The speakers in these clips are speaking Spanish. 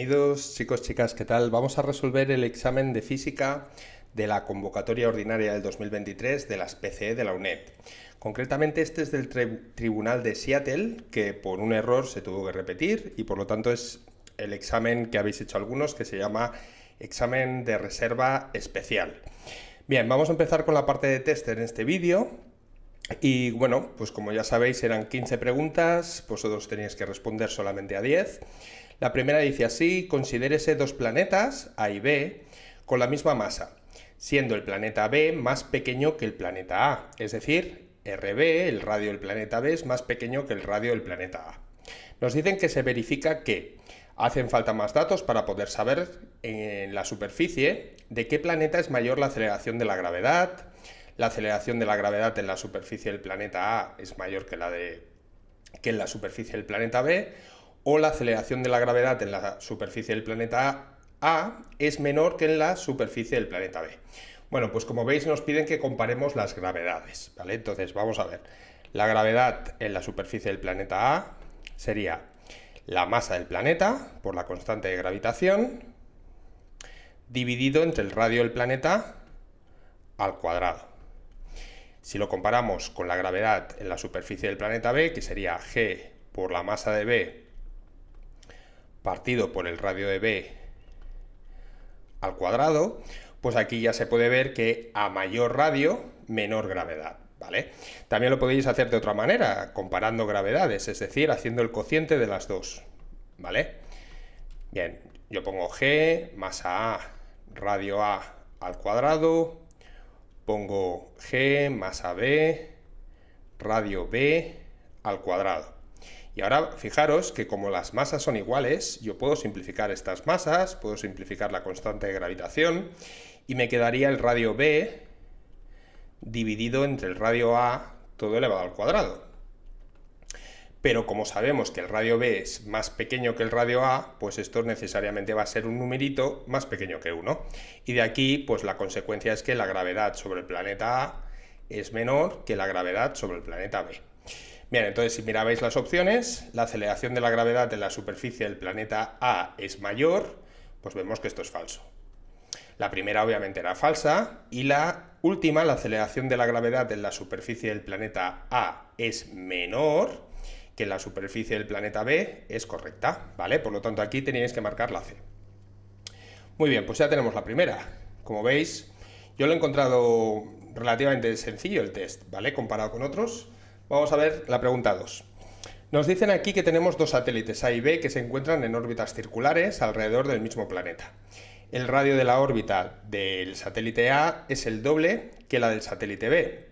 Bienvenidos chicos, chicas, ¿qué tal? Vamos a resolver el examen de física de la convocatoria ordinaria del 2023 de las PCE de la UNED. Concretamente este es del Tribunal de Seattle, que por un error se tuvo que repetir y por lo tanto es el examen que habéis hecho algunos, que se llama examen de reserva especial. Bien, vamos a empezar con la parte de test en este vídeo. Y bueno, pues como ya sabéis eran 15 preguntas, vosotros teníais que responder solamente a 10. La primera dice así: considérese dos planetas, A y B, con la misma masa, siendo el planeta B más pequeño que el planeta A, es decir, RB, el radio del planeta B, es más pequeño que el radio del planeta A. Nos dicen que se verifica que hacen falta más datos para poder saber en la superficie de qué planeta es mayor la aceleración de la gravedad. La aceleración de la gravedad en la superficie del planeta A es mayor que en la superficie del planeta B, o la aceleración de la gravedad en la superficie del planeta A es menor que en la superficie del planeta B. Bueno, pues como veis nos piden que comparemos las gravedades, ¿vale? Entonces vamos a ver. La gravedad en la superficie del planeta A sería la masa del planeta por la constante de gravitación dividido entre el radio del planeta al cuadrado. Si lo comparamos con la gravedad en la superficie del planeta B, que sería G por la masa de B partido por el radio de B al cuadrado, pues aquí ya se puede ver que a mayor radio, menor gravedad, ¿vale? También lo podéis hacer de otra manera, comparando gravedades, es decir, haciendo el cociente de las dos, ¿vale? Bien, yo pongo G, masa A, radio A al cuadrado, pongo G, masa B, radio B al cuadrado. Y ahora fijaros que como las masas son iguales, yo puedo simplificar estas masas, puedo simplificar la constante de gravitación y me quedaría el radio B dividido entre el radio A todo elevado al cuadrado. Pero como sabemos que el radio B es más pequeño que el radio A, pues esto necesariamente va a ser un numerito más pequeño que 1. Y de aquí, pues la consecuencia es que la gravedad sobre el planeta A es menor que la gravedad sobre el planeta B. Bien, entonces si mirabais las opciones, la aceleración de la gravedad en la superficie del planeta A es mayor, pues vemos que esto es falso. La primera obviamente era falsa y la última, la aceleración de la gravedad en la superficie del planeta A es menor que en la superficie del planeta B, es correcta, ¿vale? Por lo tanto aquí teníais que marcar la C. Muy bien, pues ya tenemos la primera. Como veis, yo lo he encontrado relativamente sencillo el test, ¿vale? Comparado con otros. Vamos a ver la pregunta 2. Nos dicen aquí que tenemos dos satélites A y B que se encuentran en órbitas circulares alrededor del mismo planeta. El radio de la órbita del satélite A es el doble que la del satélite B.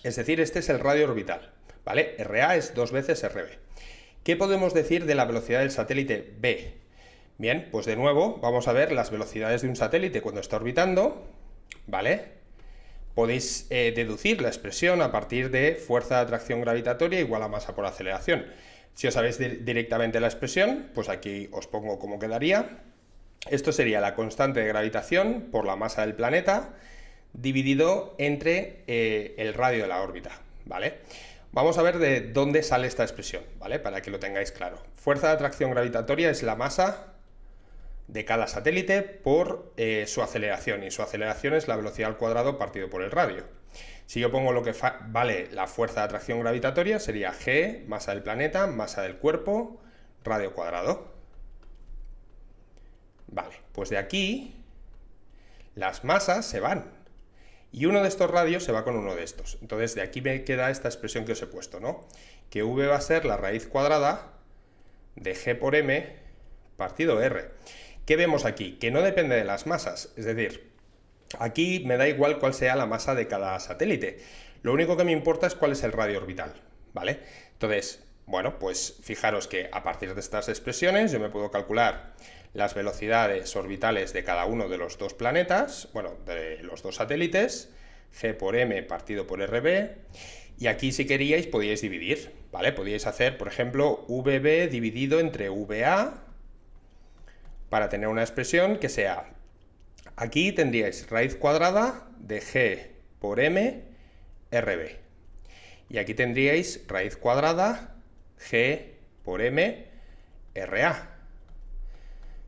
Es decir, este es el radio orbital, ¿vale? RA es 2 veces RB. ¿Qué podemos decir de la velocidad del satélite B? Bien, pues de nuevo vamos a ver las velocidades de un satélite cuando está orbitando, ¿vale? Podéis deducir la expresión a partir de fuerza de atracción gravitatoria igual a masa por aceleración. Si os sabéis directamente la expresión, pues aquí os pongo cómo quedaría. Esto sería la constante de gravitación por la masa del planeta dividido entre el radio de la órbita, ¿vale? Vamos a ver de dónde sale esta expresión, ¿vale? Para que lo tengáis claro. Fuerza de atracción gravitatoria es la masa de cada satélite por su aceleración, y su aceleración es la velocidad al cuadrado partido por el radio. Si yo pongo lo que vale la fuerza de atracción gravitatoria, sería G, masa del planeta, masa del cuerpo, radio cuadrado. Vale, pues de aquí las masas se van, y uno de estos radios se va con uno de estos. Entonces de aquí me queda esta expresión que os he puesto, ¿no? Que V va a ser la raíz cuadrada de G por M partido R. ¿Qué vemos aquí? Que no depende de las masas, es decir, aquí me da igual cuál sea la masa de cada satélite. Lo único que me importa es cuál es el radio orbital, ¿vale? Entonces, bueno, pues fijaros que a partir de estas expresiones yo me puedo calcular las velocidades orbitales de cada uno de los dos planetas, bueno, de los dos satélites, G por M partido por RB, y aquí si queríais podíais dividir, ¿vale? Podíais hacer, por ejemplo, VB dividido entre VA, para tener una expresión que sea, aquí tendríais raíz cuadrada de G por M RB. Y aquí tendríais raíz cuadrada G por M RA.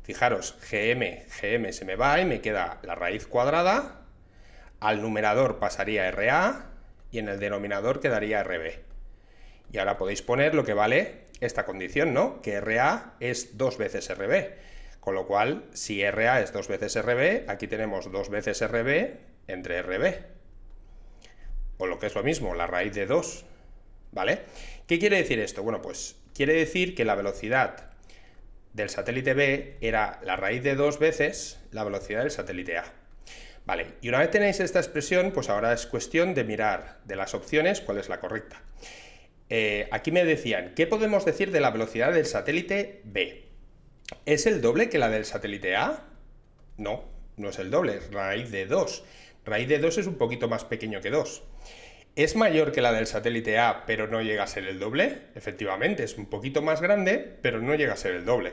Fijaros, gm se me va y me queda la raíz cuadrada, al numerador pasaría RA y en el denominador quedaría RB. Y ahora podéis poner lo que vale esta condición, ¿no? Que RA es 2 veces RB. Con lo cual, si RA es 2 veces RB, aquí tenemos 2 veces RB entre RB. O lo que es lo mismo, la raíz de 2. ¿Vale? ¿Qué quiere decir esto? Bueno, pues quiere decir que la velocidad del satélite B era la raíz de 2 veces la velocidad del satélite A. Vale, y una vez tenéis esta expresión, pues ahora es cuestión de mirar de las opciones cuál es la correcta. Aquí me decían, ¿qué podemos decir de la velocidad del satélite B? ¿Es el doble que la del satélite A? No, no es el doble, es raíz de 2. Raíz de 2 es un poquito más pequeño que 2. ¿Es mayor que la del satélite A, pero no llega a ser el doble? Efectivamente, es un poquito más grande, pero no llega a ser el doble.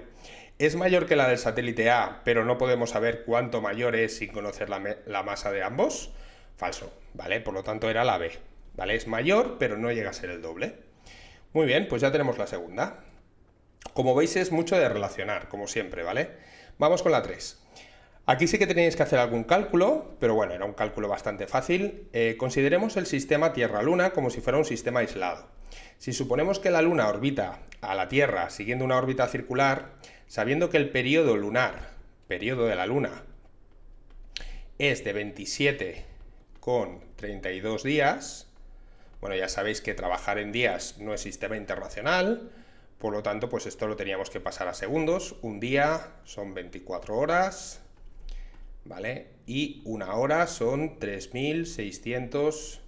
¿Es mayor que la del satélite A, pero no podemos saber cuánto mayor es sin conocer la masa de ambos? Falso, ¿vale? Por lo tanto era la B, ¿vale? Es mayor, pero no llega a ser el doble. Muy bien, pues ya tenemos la segunda. Como veis es mucho de relacionar, como siempre, ¿vale? Vamos con la 3. Aquí sí que tenéis que hacer algún cálculo, pero bueno, era un cálculo bastante fácil. Consideremos el sistema Tierra-Luna como si fuera un sistema aislado. Si suponemos que la Luna orbita a la Tierra siguiendo una órbita circular, sabiendo que el periodo lunar, periodo de la Luna, es de 27,32 días, bueno, ya sabéis que trabajar en días no es sistema internacional, por lo tanto, pues esto lo teníamos que pasar a segundos. Un día son 24 horas, ¿vale? Y una hora son 3.600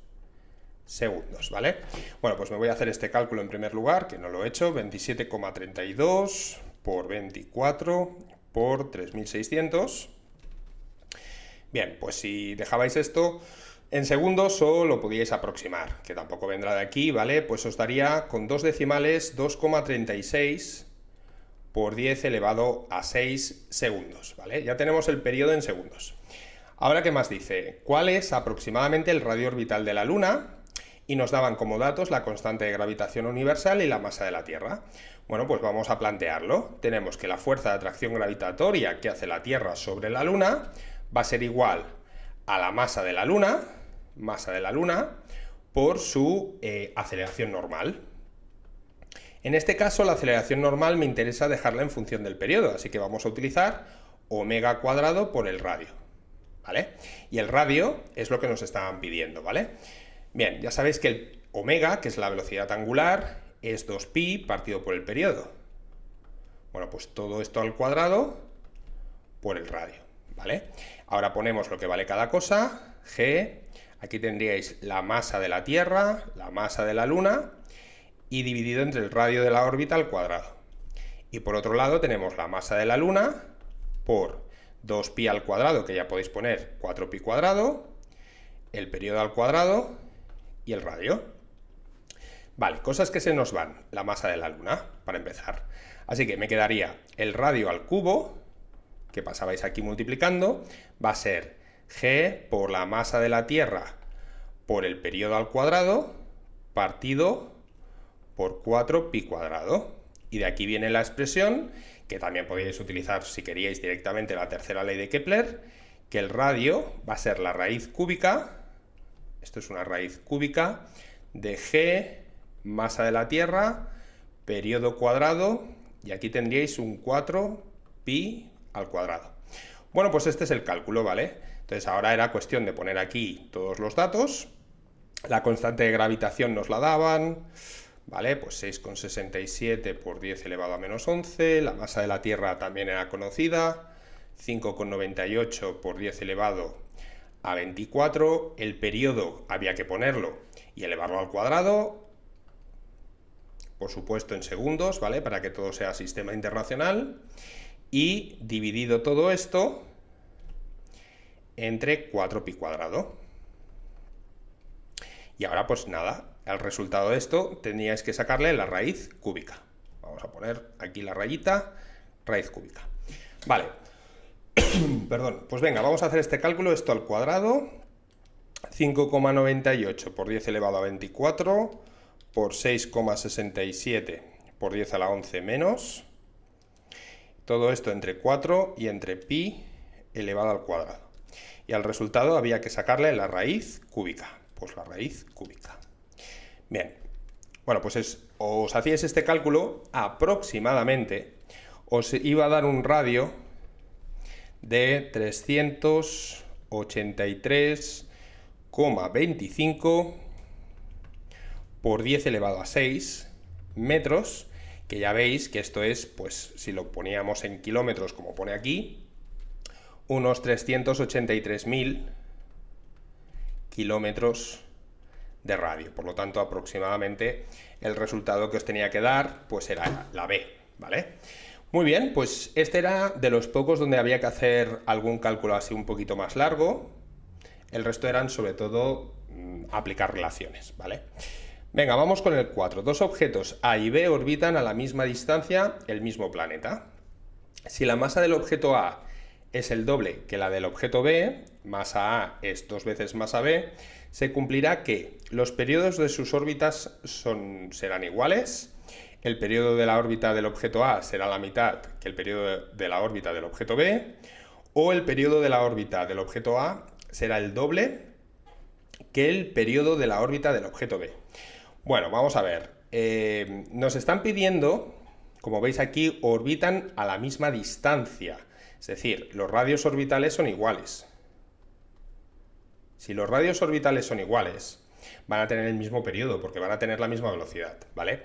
segundos, ¿vale? Bueno, pues me voy a hacer este cálculo en primer lugar, que no lo he hecho, 27,32 por 24 por 3.600. Bien, pues si dejabais esto en segundos o lo podíais aproximar, que tampoco vendrá de aquí, ¿vale? Pues os daría con 2 decimales 2,36 por 10 elevado a 6 segundos, ¿vale? Ya tenemos el periodo en segundos. Ahora, ¿qué más dice? ¿Cuál es aproximadamente el radio orbital de la Luna? Y nos daban como datos la constante de gravitación universal y la masa de la Tierra. Bueno, pues vamos a plantearlo. Tenemos que la fuerza de atracción gravitatoria que hace la Tierra sobre la Luna va a ser igual a la masa de la Luna, por su aceleración normal. En este caso, la aceleración normal me interesa dejarla en función del periodo, así que vamos a utilizar omega cuadrado por el radio, ¿vale? Y el radio es lo que nos estaban pidiendo, ¿vale? Bien, ya sabéis que el omega, que es la velocidad angular, es 2pi partido por el periodo. Bueno, pues todo esto al cuadrado por el radio, ¿vale? Ahora ponemos lo que vale cada cosa, g, aquí tendríais la masa de la Tierra, la masa de la Luna, y dividido entre el radio de la órbita al cuadrado. Y por otro lado tenemos la masa de la Luna por 2pi al cuadrado, que ya podéis poner 4pi cuadrado, el periodo al cuadrado y el radio. Vale, cosas que se nos van. La masa de la Luna, para empezar. Así que me quedaría el radio al cubo, que pasabais aquí multiplicando, va a ser g por la masa de la Tierra por el periodo al cuadrado, partido por 4pi cuadrado. Y de aquí viene la expresión, que también podéis utilizar si queríais directamente la tercera ley de Kepler, que el radio va a ser la raíz cúbica, esto es una raíz cúbica, de g, masa de la Tierra, periodo cuadrado, y aquí tendríais un 4pi al cuadrado. Bueno, pues este es el cálculo, ¿vale? Entonces ahora era cuestión de poner aquí todos los datos, la constante de gravitación nos la daban, ¿vale? Pues 6,67 por 10 elevado a menos 11, la masa de la Tierra también era conocida, 5,98 por 10 elevado a 24, el periodo había que ponerlo y elevarlo al cuadrado, por supuesto en segundos, ¿vale? Para que todo sea sistema internacional, y dividido todo esto entre 4pi cuadrado. Y ahora pues nada, al resultado de esto tendríais que sacarle la raíz cúbica. Vamos a poner aquí la rayita, raíz cúbica. Vale, perdón, pues venga, vamos a hacer este cálculo, esto al cuadrado, 5,98 por 10 elevado a 24, por 6,67 por 10 a la 11 menos, Todo esto entre 4 y entre pi elevado al cuadrado. Y al resultado había que sacarle la raíz cúbica. Pues la raíz cúbica. Bien. Bueno, pues os hacíais este cálculo, aproximadamente os iba a dar un radio de 383,25 por 10 elevado a 6 metros, que ya veis que esto es, pues si lo poníamos en kilómetros como pone aquí, unos 383.000 kilómetros de radio. Por lo tanto, aproximadamente el resultado que os tenía que dar pues era la B, ¿vale? Muy bien, pues este era de los pocos donde había que hacer algún cálculo así un poquito más largo. El resto eran sobre todo aplicar relaciones, ¿vale? Venga, vamos con el 4. Dos objetos A y B orbitan a la misma distancia el mismo planeta. Si la masa del objeto A es el doble que la del objeto B, masa A es 2 veces masa B, se cumplirá que los periodos de sus órbitas serán iguales, el periodo de la órbita del objeto A será la mitad que el periodo de la órbita del objeto B, o el periodo de la órbita del objeto A será el doble que el periodo de la órbita del objeto B. Bueno, vamos a ver. Nos están pidiendo, como veis aquí, orbitan a la misma distancia. Es decir, los radios orbitales son iguales. Si los radios orbitales son iguales, van a tener el mismo periodo, porque van a tener la misma velocidad, ¿vale?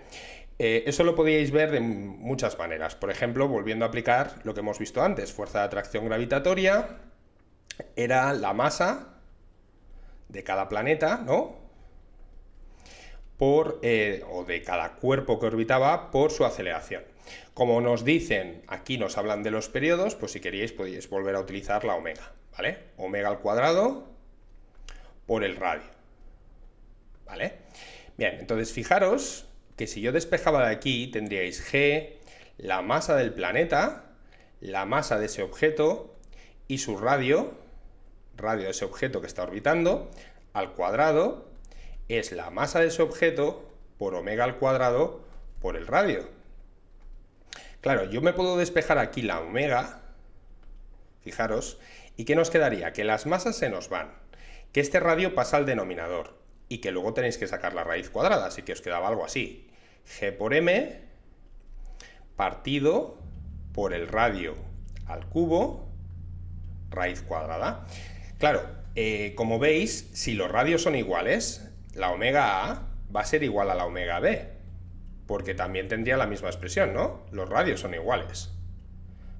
Eso lo podíais ver de muchas maneras. Por ejemplo, volviendo a aplicar lo que hemos visto antes, fuerza de atracción gravitatoria era la masa de cada planeta, ¿no? O de cada cuerpo que orbitaba por su aceleración. Como nos dicen, aquí nos hablan de los periodos, pues si queríais podíais volver a utilizar la omega, ¿vale? Omega al cuadrado por el radio, ¿vale? Bien, entonces fijaros que si yo despejaba de aquí tendríais G, la masa del planeta, la masa de ese objeto y su radio de ese objeto que está orbitando, al cuadrado, es la masa de ese objeto por omega al cuadrado por el radio. Claro, yo me puedo despejar aquí la omega, fijaros, ¿y qué nos quedaría? Que las masas se nos van, que este radio pasa al denominador y que luego tenéis que sacar la raíz cuadrada, así que os quedaba algo así. G por M partido por el radio al cubo, raíz cuadrada. Claro, como veis, si los radios son iguales, la omega A va a ser igual a la omega B, porque también tendría la misma expresión, ¿no? Los radios son iguales.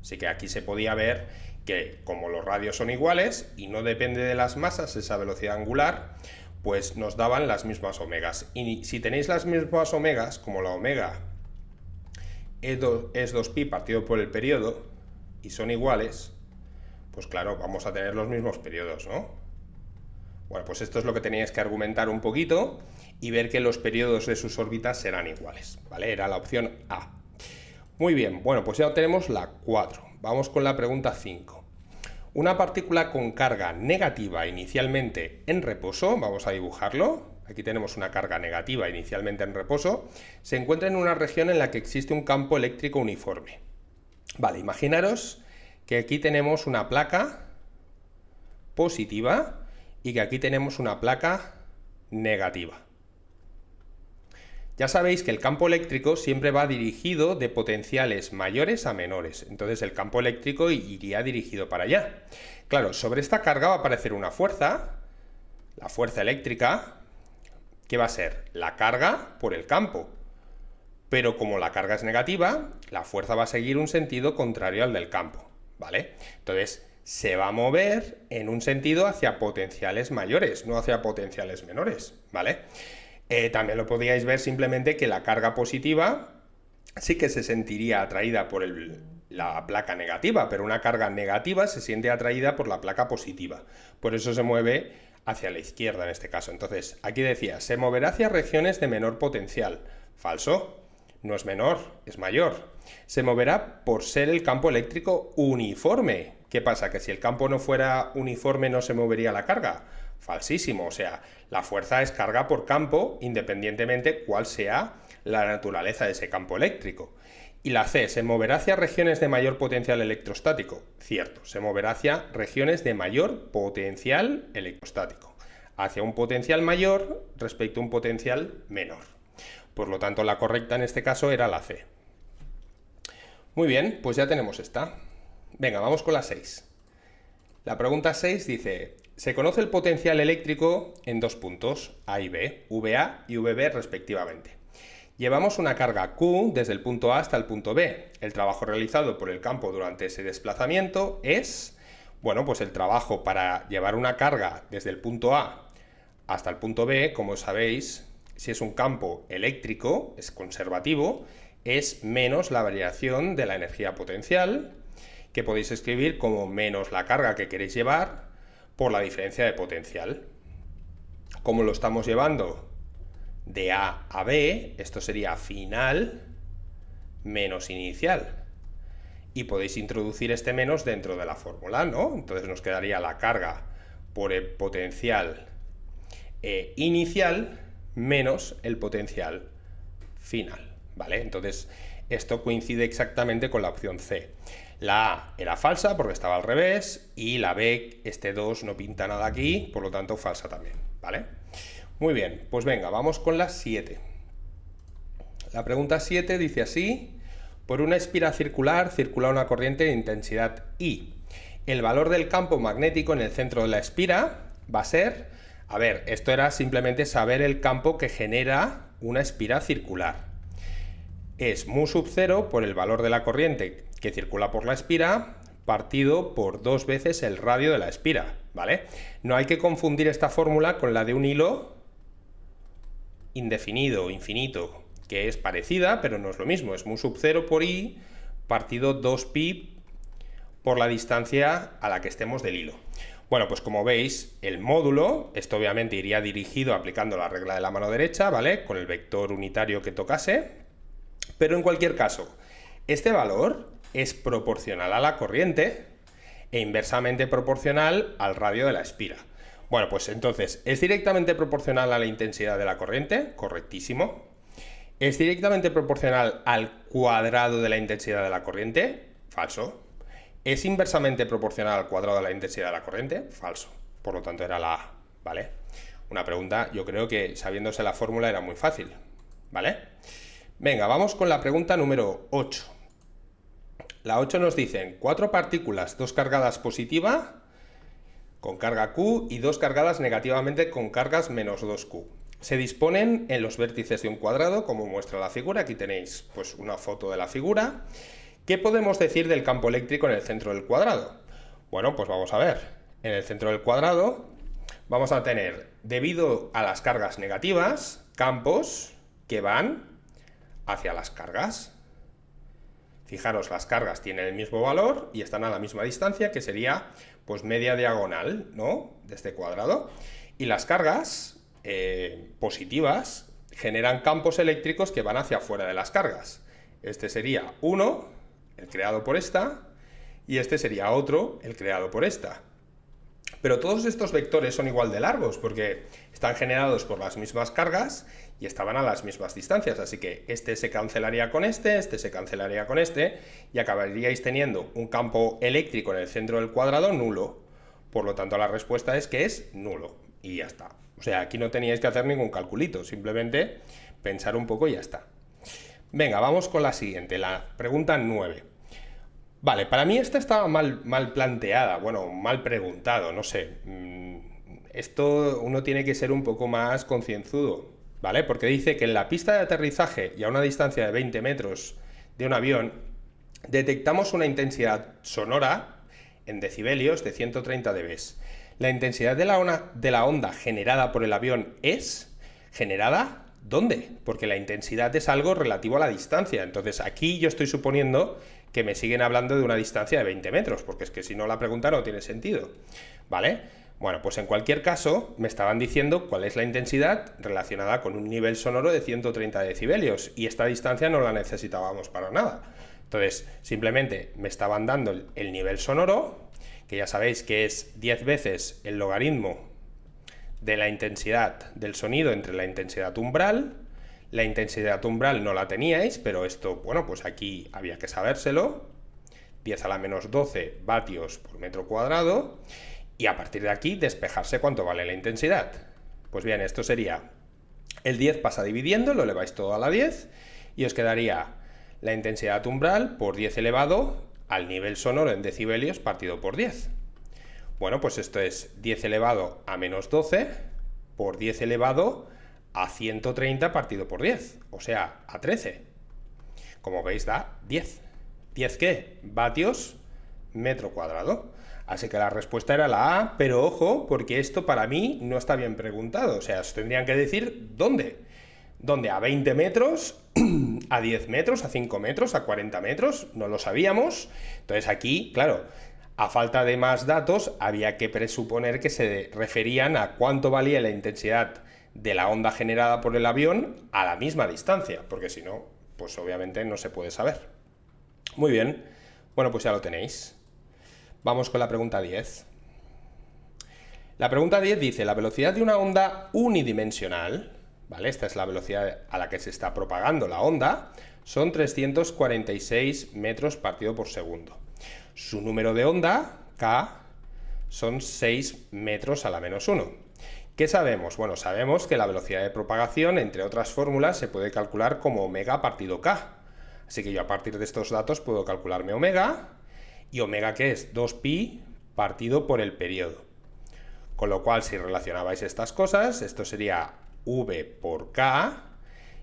Así que aquí se podía ver que como los radios son iguales y no depende de las masas esa velocidad angular, pues nos daban las mismas omegas. Y si tenéis las mismas omegas, como la omega es 2pi partido por el periodo, y son iguales, pues claro, vamos a tener los mismos periodos, ¿no? Bueno, pues esto es lo que teníais que argumentar un poquito y ver que los periodos de sus órbitas serán iguales, ¿vale? Era la opción A. Muy bien, bueno, pues ya tenemos la 4. Vamos con la pregunta 5. Una partícula con carga negativa inicialmente en reposo, vamos a dibujarlo, aquí tenemos una carga negativa inicialmente en reposo, se encuentra en una región en la que existe un campo eléctrico uniforme. Vale, imaginaros que aquí tenemos una placa positiva y que aquí tenemos una placa negativa. Ya sabéis que el campo eléctrico siempre va dirigido de potenciales mayores a menores, entonces el campo eléctrico iría dirigido para allá. Claro, sobre esta carga va a aparecer una fuerza, la fuerza eléctrica, que va a ser la carga por el campo. Pero como la carga es negativa, la fuerza va a seguir un sentido contrario al del campo, ¿vale? Entonces se va a mover en un sentido hacia potenciales mayores, no hacia potenciales menores, ¿vale? También lo podríais ver simplemente que la carga positiva sí que se sentiría atraída por la placa negativa, pero una carga negativa se siente atraída por la placa positiva. Por eso se mueve hacia la izquierda en este caso. Entonces, aquí decía, se moverá hacia regiones de menor potencial. Falso, no es menor, es mayor. Se moverá por ser el campo eléctrico uniforme. ¿Qué pasa? ¿Que si el campo no fuera uniforme no se movería la carga? Falsísimo, o sea, la fuerza es carga por campo independientemente cuál sea la naturaleza de ese campo eléctrico. Y la C, ¿se moverá hacia regiones de mayor potencial electrostático? Cierto, se moverá hacia regiones de mayor potencial electrostático, hacia un potencial mayor respecto a un potencial menor. Por lo tanto, la correcta en este caso era la C. Muy bien, pues ya tenemos esta. Venga, vamos con la 6. La pregunta 6 dice, se conoce el potencial eléctrico en dos puntos, A y B, VA y VB respectivamente. Llevamos una carga Q desde el punto A hasta el punto B. El trabajo realizado por el campo durante ese desplazamiento es, bueno, pues el trabajo para llevar una carga desde el punto A hasta el punto B, como sabéis, si es un campo eléctrico, es conservativo, es menos la variación de la energía potencial, que podéis escribir como menos la carga que queréis llevar por la diferencia de potencial. ¿Cómo lo estamos llevando? De A a B, esto sería final menos inicial. Y podéis introducir este menos dentro de la fórmula, ¿no? Entonces nos quedaría la carga por el potencial inicial menos el potencial final, ¿vale? Entonces esto coincide exactamente con la opción C. La A era falsa porque estaba al revés y la B, este 2 no pinta nada aquí, por lo tanto falsa también, ¿vale? Muy bien, pues venga, vamos con la 7. La pregunta 7 dice así, por una espira circular circula una corriente de intensidad I. El valor del campo magnético en el centro de la espira va a ser, a ver, esto era simplemente saber el campo que genera una espira circular. Es mu sub 0 por el valor de la corriente que circula por la espira partido por 2 veces el radio de la espira, ¿vale? No hay que confundir esta fórmula con la de un hilo indefinido, infinito, que es parecida, pero no es lo mismo, es mu sub 0 por I partido 2pi por la distancia a la que estemos del hilo. Bueno, pues como veis, el módulo, esto obviamente iría dirigido aplicando la regla de la mano derecha, ¿vale? Con el vector unitario que tocase, pero en cualquier caso, este valor es proporcional a la corriente e inversamente proporcional al radio de la espira. Bueno, pues entonces, ¿es directamente proporcional a la intensidad de la corriente? Correctísimo. ¿Es directamente proporcional al cuadrado de la intensidad de la corriente? Falso. ¿Es inversamente proporcional al cuadrado de la intensidad de la corriente? Falso. Por lo tanto, era la A, ¿vale? Una pregunta, yo creo que sabiéndose la fórmula era muy fácil, ¿vale? Venga, vamos con la pregunta número 8. La 8 nos dicen 4 partículas, 2 cargadas positiva con carga Q y 2 cargadas negativamente con cargas menos 2Q. Se disponen en los vértices de un cuadrado, como muestra la figura. Aquí tenéis pues una foto de la figura. ¿Qué podemos decir del campo eléctrico en el centro del cuadrado? Bueno, pues vamos a ver. En el centro del cuadrado vamos a tener, debido a las cargas negativas, campos que van hacia las cargas. Fijaros, las cargas tienen el mismo valor y están a la misma distancia, que sería pues media diagonal, ¿no?, de este cuadrado. Y las cargas positivas generan campos eléctricos que van hacia afuera de las cargas. Este sería uno, el creado por esta, y este sería otro, el creado por esta. Pero todos estos vectores son igual de largos porque están generados por las mismas cargas y estaban a las mismas distancias, así que este se cancelaría con este se cancelaría con este, y acabaríais teniendo un campo eléctrico en el centro del cuadrado nulo. Por lo tanto, la respuesta es que es nulo, y ya está. O sea, aquí no teníais que hacer ningún calculito, simplemente pensar un poco y ya está. Venga, vamos con la siguiente, la pregunta 9. Vale, para mí esta estaba mal planteada, bueno, mal preguntado, no sé. Esto uno tiene que ser un poco más concienzudo, ¿vale? Porque dice que en la pista de aterrizaje y a una distancia de 20 metros de un avión, detectamos una intensidad sonora en decibelios de 130 dB. La intensidad de la onda generada por el avión es generada ¿dónde? Porque la intensidad es algo relativo a la distancia. Entonces aquí yo estoy suponiendo que me siguen hablando de una distancia de 20 metros, porque es que si no la pregunta no tiene sentido, ¿vale? Bueno, pues en cualquier caso me estaban diciendo cuál es la intensidad relacionada con un nivel sonoro de 130 decibelios, y esta distancia no la necesitábamos para nada. Entonces simplemente me estaban dando el nivel sonoro, que ya sabéis que es 10 veces el logaritmo de la intensidad del sonido entre la intensidad umbral, La intensidad umbral no la teníais, pero esto, bueno, pues aquí había que sabérselo. 10 a la menos 12 vatios por metro cuadrado. Y a partir de aquí, despejarse cuánto vale la intensidad. Pues bien, esto sería, el 10 pasa dividiendo, lo eleváis todo a la 10, y os quedaría la intensidad umbral por 10 elevado al nivel sonoro en decibelios partido por 10. Bueno, pues esto es 10 elevado a menos 12 por 10 elevado a 130 partido por 10, o sea, a 13. Como veis, da 10. ¿10 qué? Vatios metro cuadrado. Así que la respuesta era la A, pero ojo, porque esto para mí no está bien preguntado. O sea, os tendrían que decir ¿dónde? ¿Dónde? ¿A 20 metros? ¿A 10 metros? ¿A 5 metros? ¿A 40 metros? No lo sabíamos. Entonces aquí, claro, a falta de más datos, había que presuponer que se referían a cuánto valía la intensidad de la onda generada por el avión a la misma distancia, porque si no, pues obviamente no se puede saber. Muy bien, bueno, pues ya lo tenéis. Vamos con la pregunta 10. La pregunta 10 dice, la velocidad de una onda unidimensional, ¿vale? Esta es la velocidad a la que se está propagando la onda, son 346 metros partido por segundo. Su número de onda, K, son 6 metros a la menos 1. ¿Qué sabemos? Bueno, sabemos que la velocidad de propagación, entre otras fórmulas, se puede calcular como omega partido K. Así que yo a partir de estos datos puedo calcularme omega, y omega que es 2pi partido por el periodo. Con lo cual, si relacionabais estas cosas, esto sería v por k,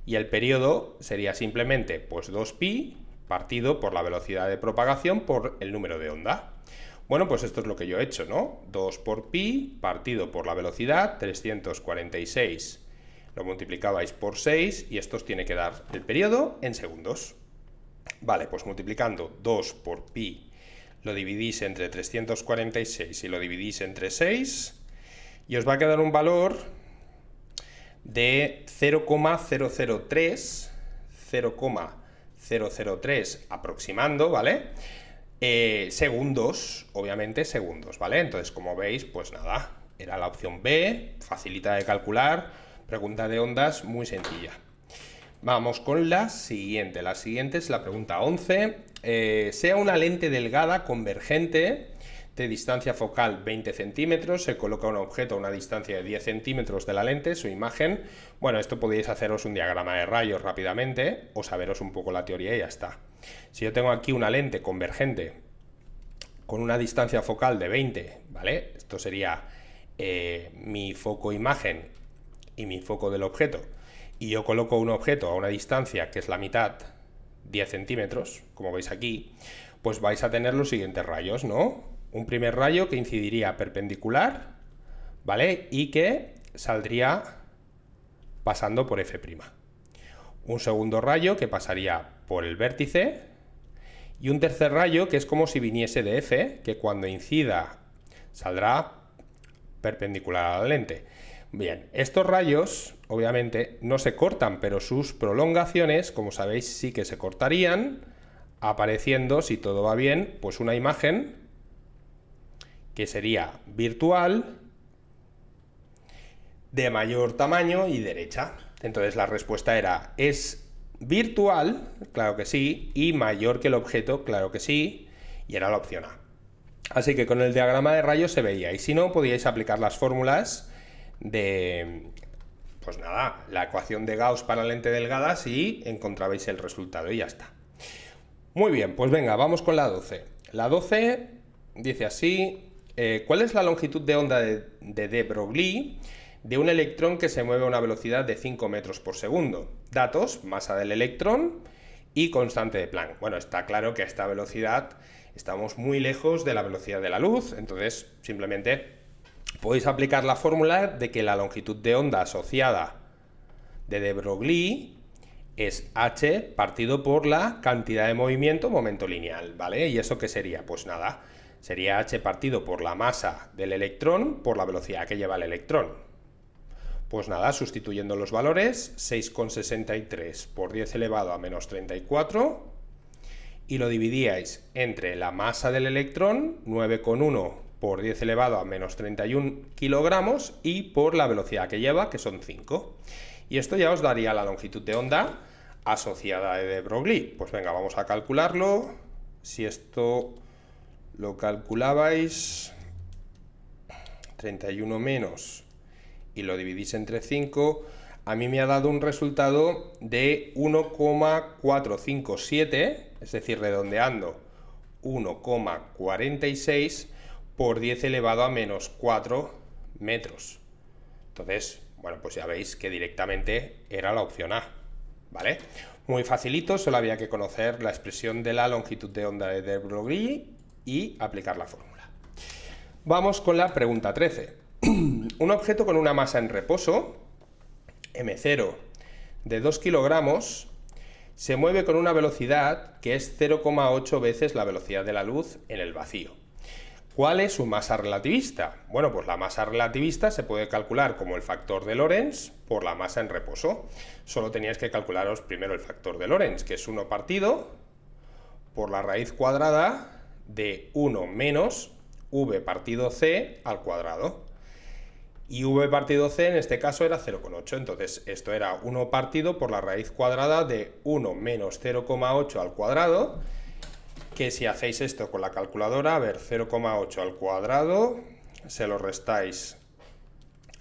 y el periodo sería simplemente pues 2pi partido por la velocidad de propagación por el número de onda. Bueno, pues esto es lo que yo he hecho, ¿no? 2 por pi partido por la velocidad, 346. Lo multiplicabais por 6 y esto os tiene que dar el periodo en segundos. Vale, pues multiplicando 2 por pi, lo dividís entre 346 y lo dividís entre 6, y os va a quedar un valor de 0,003 aproximando, ¿vale? Segundos, obviamente segundos, ¿vale? Entonces, como veis, pues nada, era la opción B, facilita de calcular, pregunta de ondas muy sencilla. Vamos con la siguiente. La siguiente es la pregunta 11. Sea una lente delgada convergente de distancia focal 20 centímetros, se coloca un objeto a una distancia de 10 centímetros de la lente, su imagen. Bueno, esto podéis haceros un diagrama de rayos rápidamente o saberos un poco la teoría y ya está. Si yo tengo aquí una lente convergente con una distancia focal de 20, ¿vale? Esto sería mi foco imagen y mi foco del objeto. Y yo coloco un objeto a una distancia que es la mitad, 10 centímetros, como veis aquí, pues vais a tener los siguientes rayos, ¿no? Un primer rayo que incidiría perpendicular, ¿vale? Y que saldría pasando por F'. Un segundo rayo que pasaría por el vértice y un tercer rayo que es como si viniese de F, que cuando incida saldrá perpendicular a la lente. Bien, estos rayos obviamente no se cortan, pero sus prolongaciones, como sabéis, sí que se cortarían, apareciendo, si todo va bien, pues una imagen que sería virtual, de mayor tamaño y derecha. Entonces la respuesta era, ¿es virtual? Claro que sí. ¿Y mayor que el objeto? Claro que sí. Y era la opción A. Así que con el diagrama de rayos se veía. Y si no, podíais aplicar las fórmulas de, pues nada, la ecuación de Gauss para lente delgada si encontrabais el resultado y ya está. Muy bien, pues venga, vamos con la 12. La 12 dice así, ¿cuál es la longitud de onda de de Broglie de un electrón que se mueve a una velocidad de 5 metros por segundo? Datos, masa del electrón y constante de Planck. Bueno, está claro que a esta velocidad estamos muy lejos de la velocidad de la luz, entonces simplemente podéis aplicar la fórmula de que la longitud de onda asociada de Broglie es h partido por la cantidad de movimiento, momento lineal, ¿vale? ¿Y eso qué sería? Pues nada, sería h partido por la masa del electrón por la velocidad que lleva el electrón. Pues nada, sustituyendo los valores, 6,63 por 10 elevado a menos 34, y lo dividíais entre la masa del electrón, 9,1 por 10 elevado a menos 31 kilogramos, y por la velocidad que lleva, que son 5. Y esto ya os daría la longitud de onda asociada de Broglie. Pues venga, vamos a calcularlo. Si esto lo calculabais, 31 menos, y lo dividís entre 5, a mí me ha dado un resultado de 1,457, es decir, redondeando, 1,46 por 10 elevado a menos 4 metros. Entonces, bueno, pues ya veis que directamente era la opción A, ¿vale? Muy facilito, solo había que conocer la expresión de la longitud de onda de Broglie y aplicar la fórmula. Vamos con la pregunta 13. Un objeto con una masa en reposo, m0, de 2 kilogramos, se mueve con una velocidad que es 0,8 veces la velocidad de la luz en el vacío. ¿Cuál es su masa relativista? Bueno, pues la masa relativista se puede calcular como el factor de Lorentz por la masa en reposo. Solo teníais que calcularos primero el factor de Lorentz, que es 1 partido por la raíz cuadrada de 1 menos v partido c al cuadrado. Y v partido c en este caso era 0,8, entonces esto era 1 partido por la raíz cuadrada de 1 menos 0,8 al cuadrado, que si hacéis esto con la calculadora, a ver, 0,8 al cuadrado, se lo restáis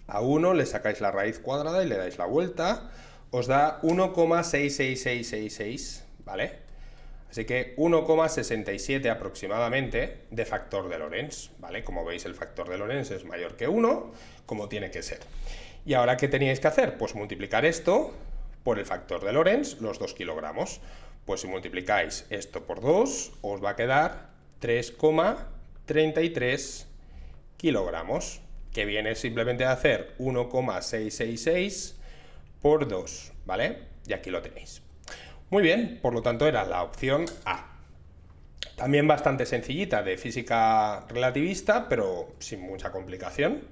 a 1, le sacáis la raíz cuadrada y le dais la vuelta, os da 1,66666, ¿vale? Así que 1,67 aproximadamente de factor de Lorentz, ¿vale? Como veis, el factor de Lorentz es mayor que 1, como tiene que ser. ¿Y ahora qué teníais que hacer? Pues multiplicar esto por el factor de Lorentz, los 2 kilogramos. Pues si multiplicáis esto por 2, os va a quedar 3,33 kilogramos, que viene simplemente a hacer 1,666 por 2, ¿vale? Y aquí lo tenéis. Muy bien, por lo tanto era la opción A. También bastante sencillita, de física relativista, pero sin mucha complicación.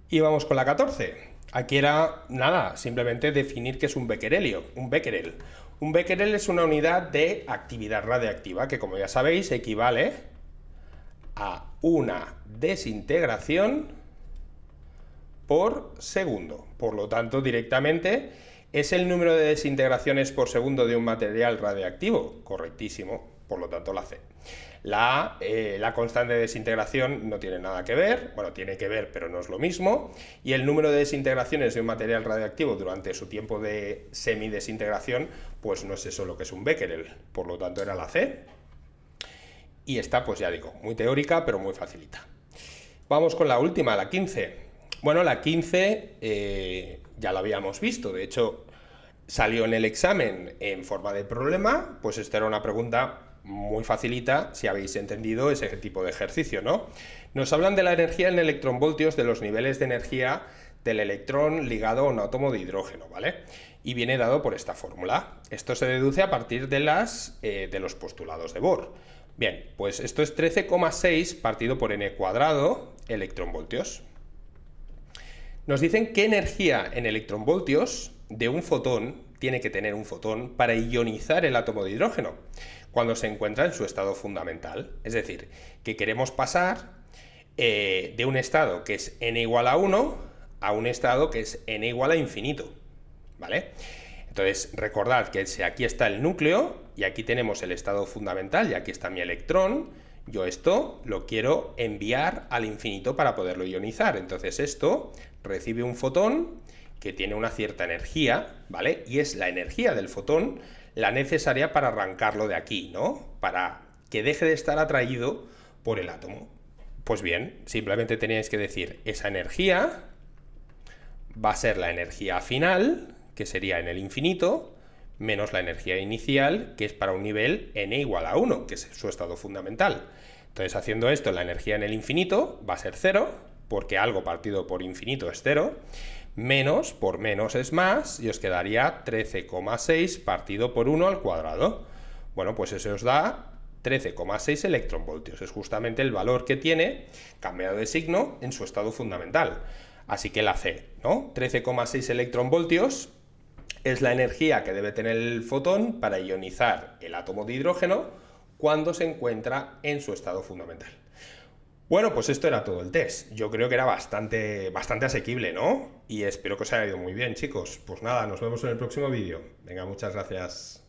Y vamos con la 14. Aquí era, nada, simplemente definir qué es un becquerelio, un becquerel. Un becquerel es una unidad de actividad radiactiva que, como ya sabéis, equivale a una desintegración por segundo. Por lo tanto, directamente es el número de desintegraciones por segundo de un material radiactivo. Correctísimo, por lo tanto la C. La constante de desintegración no tiene nada que ver, bueno, tiene que ver, pero no es lo mismo, y el número de desintegraciones de un material radiactivo durante su tiempo de semidesintegración, pues no es eso lo que es un becquerel, por lo tanto era la C, y esta, pues ya digo, muy teórica, pero muy facilita. Vamos con la última, la 15. Bueno, la 15 ya la habíamos visto, de hecho salió en el examen en forma de problema, pues esta era una pregunta muy facilita si habéis entendido ese tipo de ejercicio, ¿no? Nos hablan de la energía en electronvoltios de los niveles de energía del electrón ligado a un átomo de hidrógeno, ¿vale? Y viene dado por esta fórmula. Esto se deduce a partir de los postulados de Bohr. Bien, pues esto es 13,6 partido por n cuadrado electronvoltios. Nos dicen qué energía en electronvoltios de un fotón tiene que tener un fotón para ionizar el átomo de hidrógeno cuando se encuentra en su estado fundamental. Es decir, que queremos pasar de un estado que es n igual a 1 a un estado que es n igual a infinito, ¿vale? Entonces, recordad que si aquí está el núcleo y aquí tenemos el estado fundamental y aquí está mi electrón, yo esto lo quiero enviar al infinito para poderlo ionizar. Entonces esto recibe un fotón que tiene una cierta energía, ¿vale? Y es la energía del fotón la necesaria para arrancarlo de aquí, ¿no? Para que deje de estar atraído por el átomo. Pues bien, simplemente tenéis que decir, esa energía va a ser la energía final, que sería en el infinito, menos la energía inicial, que es para un nivel n igual a 1, que es su estado fundamental. Entonces, haciendo esto, la energía en el infinito va a ser 0, porque algo partido por infinito es 0, menos por menos es más, y os quedaría 13,6 partido por 1 al cuadrado. Bueno, pues eso os da 13,6 electronvoltios. Es justamente el valor que tiene, cambiado de signo, en su estado fundamental. Así que la C, ¿no? 13,6 electronvoltios es la energía que debe tener el fotón para ionizar el átomo de hidrógeno cuando se encuentra en su estado fundamental. Bueno, pues esto era todo el test. Yo creo que era bastante asequible, ¿no? Y espero que os haya ido muy bien, chicos. Pues nada, nos vemos en el próximo vídeo. Venga, muchas gracias.